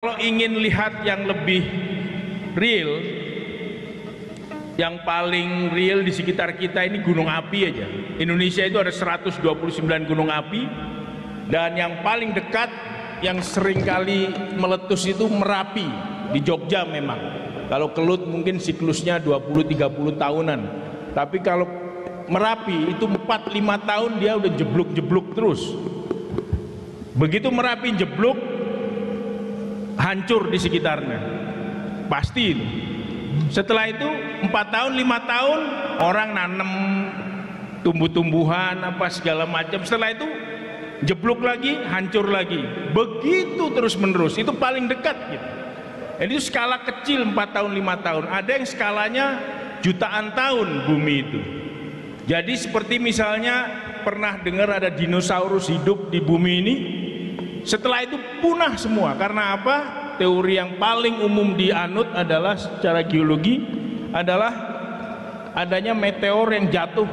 Kalau ingin lihat yang lebih real, yang paling real di sekitar kita ini gunung api aja. Indonesia itu ada 129 gunung api, dan yang paling dekat yang sering kali meletus itu Merapi di Jogja memang. Kalau Kelut mungkin siklusnya 20-30 tahunan. Tapi kalau Merapi itu 4-5 tahun dia udah jeblok-jeblok terus. Begitu Merapi jeblok, hancur di sekitarnya, pasti itu. Setelah itu 4 tahun 5 tahun orang nanam tumbuh-tumbuhan apa segala macam, setelah itu jeblok lagi, hancur lagi, begitu terus menerus. Itu paling dekat gitu. Jadi itu skala kecil 4 tahun 5 tahun. Ada yang skalanya jutaan tahun bumi itu. Jadi seperti misalnya pernah dengar ada dinosaurus hidup di bumi ini, setelah itu punah semua. Karena apa? Teori yang paling umum dianut adalah secara geologi adalah adanya meteor yang jatuh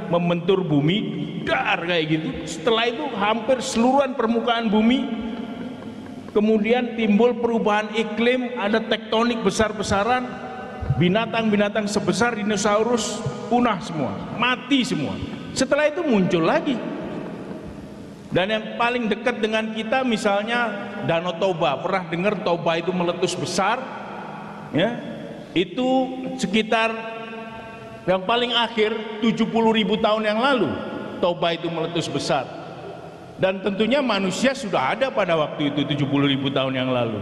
membentur bumi, dar kayak gitu. Setelah itu hampir seluruhan permukaan bumi kemudian timbul perubahan iklim, ada tektonik besar-besaran, binatang-binatang sebesar dinosaurus punah semua, mati semua. Setelah itu muncul lagi. Dan yang paling dekat dengan kita misalnya Danau Toba. Pernah dengar Toba itu meletus besar ya? Itu sekitar yang paling akhir 70.000 tahun yang lalu Toba itu meletus besar. Dan tentunya manusia sudah ada pada waktu itu 70.000 tahun yang lalu.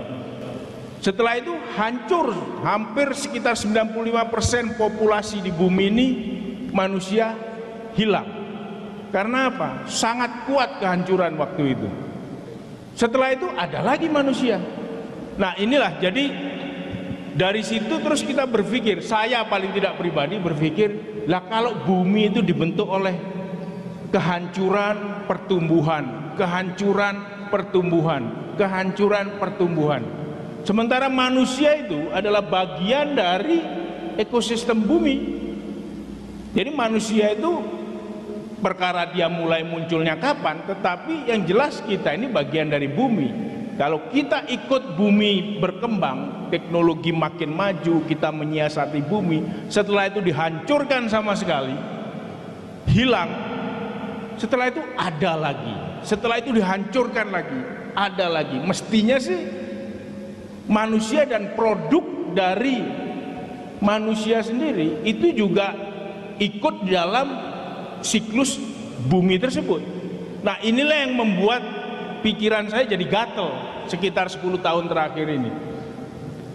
Setelah itu hancur, hampir sekitar 95% populasi di bumi ini manusia hilang. Karena apa? Sangat kuat kehancuran waktu itu. Setelah itu ada lagi manusia. Nah inilah, jadi dari situ terus kita berpikir, saya paling tidak pribadi berpikir, lah kalau bumi itu dibentuk oleh kehancuran pertumbuhan, kehancuran pertumbuhan, kehancuran pertumbuhan. Sementara manusia itu adalah bagian dari ekosistem bumi. Jadi manusia itu perkara dia mulai munculnya kapan, tetapi yang jelas kita ini bagian dari bumi. Kalau kita ikut bumi berkembang, teknologi makin maju, kita menyiasati bumi, setelah itu dihancurkan sama sekali, hilang. Setelah itu ada lagi, setelah itu dihancurkan lagi, ada lagi. Mestinya sih manusia dan produk dari manusia sendiri itu juga ikut dalam siklus bumi tersebut. Nah inilah yang membuat pikiran saya jadi gatel sekitar 10 tahun terakhir ini.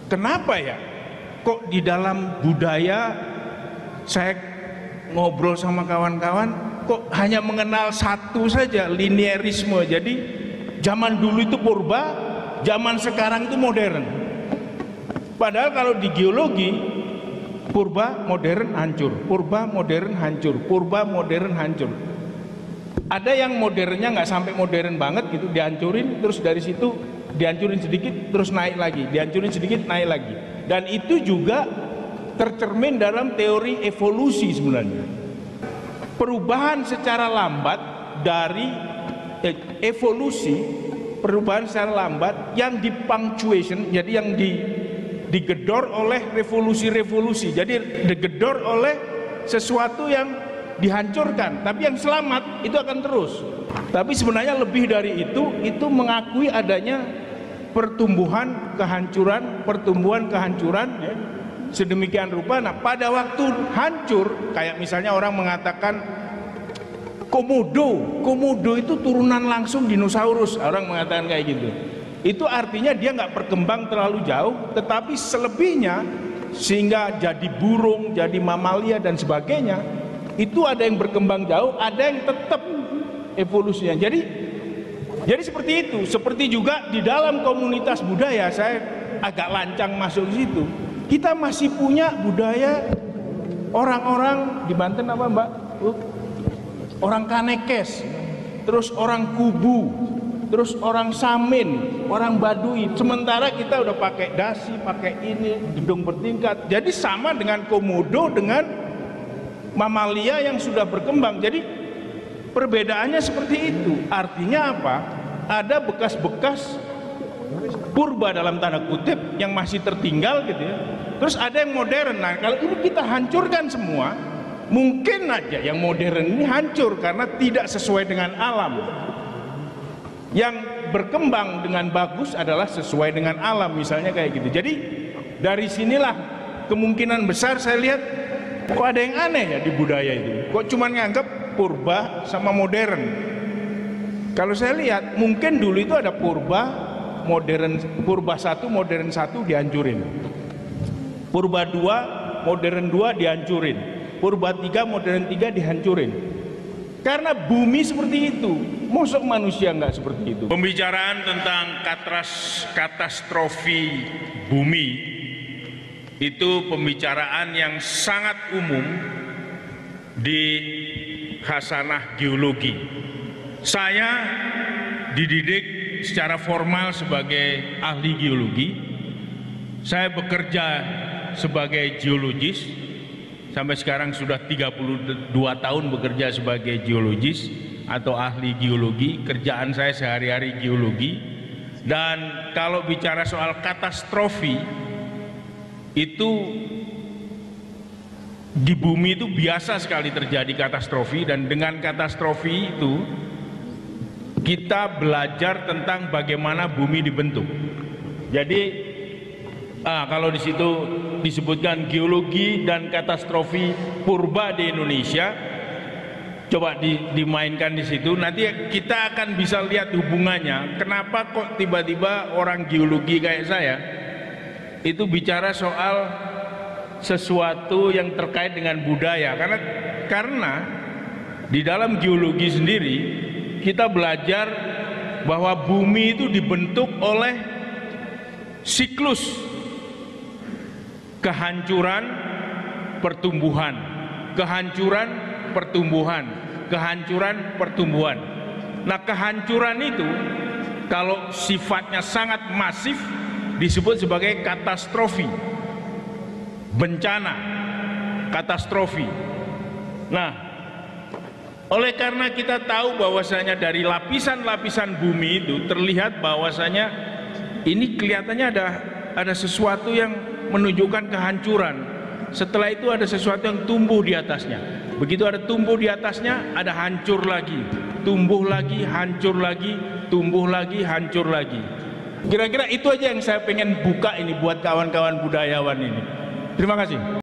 Kenapa ya kok di dalam budaya saya ngobrol sama kawan-kawan kok hanya mengenal satu saja, linearisme. Jadi zaman dulu itu purba, zaman sekarang itu modern. Padahal kalau di geologi purba modern hancur, purba modern hancur, purba modern hancur. Ada yang modernnya nggak sampai modern banget gitu, dihancurin, terus dari situ dihancurin sedikit, terus naik lagi, dihancurin sedikit, naik lagi. Dan itu juga tercermin dalam teori evolusi sebenarnya. Perubahan secara lambat dari evolusi, perubahan secara lambat yang dipunctuation, jadi yang digedor oleh revolusi-revolusi. Jadi digedor oleh sesuatu yang dihancurkan, tapi yang selamat itu akan terus. Tapi sebenarnya lebih dari itu mengakui adanya pertumbuhan kehancuran, pertumbuhan kehancuran ya, sedemikian rupa. Nah pada waktu hancur, kayak misalnya orang mengatakan komodo itu turunan langsung dinosaurus, orang mengatakan kayak gitu. Itu artinya dia nggak berkembang terlalu jauh, tetapi selebihnya sehingga jadi burung, jadi mamalia dan sebagainya, itu ada yang berkembang jauh, ada yang tetap evolusinya. Jadi seperti itu. Seperti juga di dalam komunitas budaya, saya agak lancang masuk ke situ. Kita masih punya budaya orang-orang di Banten apa Mbak? Orang Kanekes, terus orang Kubu, terus orang Samin, orang Baduy. Sementara kita udah pakai dasi, pakai ini, gedung bertingkat. Jadi sama dengan komodo, dengan mamalia yang sudah berkembang. Jadi perbedaannya seperti itu. Artinya apa? Ada bekas-bekas purba dalam tanda kutip yang masih tertinggal gitu ya. Terus ada yang modern. Nah, kalau ini kita hancurkan semua, mungkin aja yang modern ini hancur karena tidak sesuai dengan alam. Yang berkembang dengan bagus adalah sesuai dengan alam, misalnya kayak gitu. Jadi dari sinilah kemungkinan besar saya lihat kok ada yang aneh ya di budaya itu. Kok cuma nganggap purba sama modern. Kalau saya lihat mungkin dulu itu ada purba, modern, purba 1, modern 1 dihancurin. Purba 2, modern 2 dihancurin. Purba 3, modern 3 dihancurin. Karena bumi seperti itu. Mosok manusia nggak seperti itu. Pembicaraan tentang katastrofi bumi itu pembicaraan yang sangat umum di khasanah geologi. Saya dididik secara formal sebagai ahli geologi. Saya bekerja sebagai geologis. Sampai sekarang sudah 32 tahun bekerja sebagai geologis atau ahli geologi. Kerjaan saya sehari-hari geologi. Dan kalau bicara soal katastrofi, itu di bumi itu biasa sekali terjadi katastrofi. Dan dengan katastrofi itu kita belajar tentang bagaimana bumi dibentuk. Jadi kalau di situ disebutkan geologi dan katastrofi purba di Indonesia, coba dimainkan di situ. Nanti kita akan bisa lihat hubungannya. Kenapa kok tiba-tiba orang geologi kayak saya itu bicara soal sesuatu yang terkait dengan budaya? Karena di dalam geologi sendiri kita belajar bahwa bumi itu dibentuk oleh siklus kehancuran, pertumbuhan, kehancuran, pertumbuhan, kehancuran, pertumbuhan. Nah, kehancuran itu kalau sifatnya sangat masif disebut sebagai katastrofi, bencana, katastrofi. Nah, oleh karena kita tahu bahwasanya dari lapisan-lapisan bumi itu terlihat bahwasanya ini kelihatannya ada sesuatu yang menunjukkan kehancuran. Setelah itu ada sesuatu yang tumbuh di atasnya. Begitu ada tumbuh di atasnya, ada hancur lagi, tumbuh lagi, hancur lagi, tumbuh lagi, hancur lagi. Kira-kira itu aja yang saya pengen buka ini buat kawan-kawan budayawan ini. Terima kasih.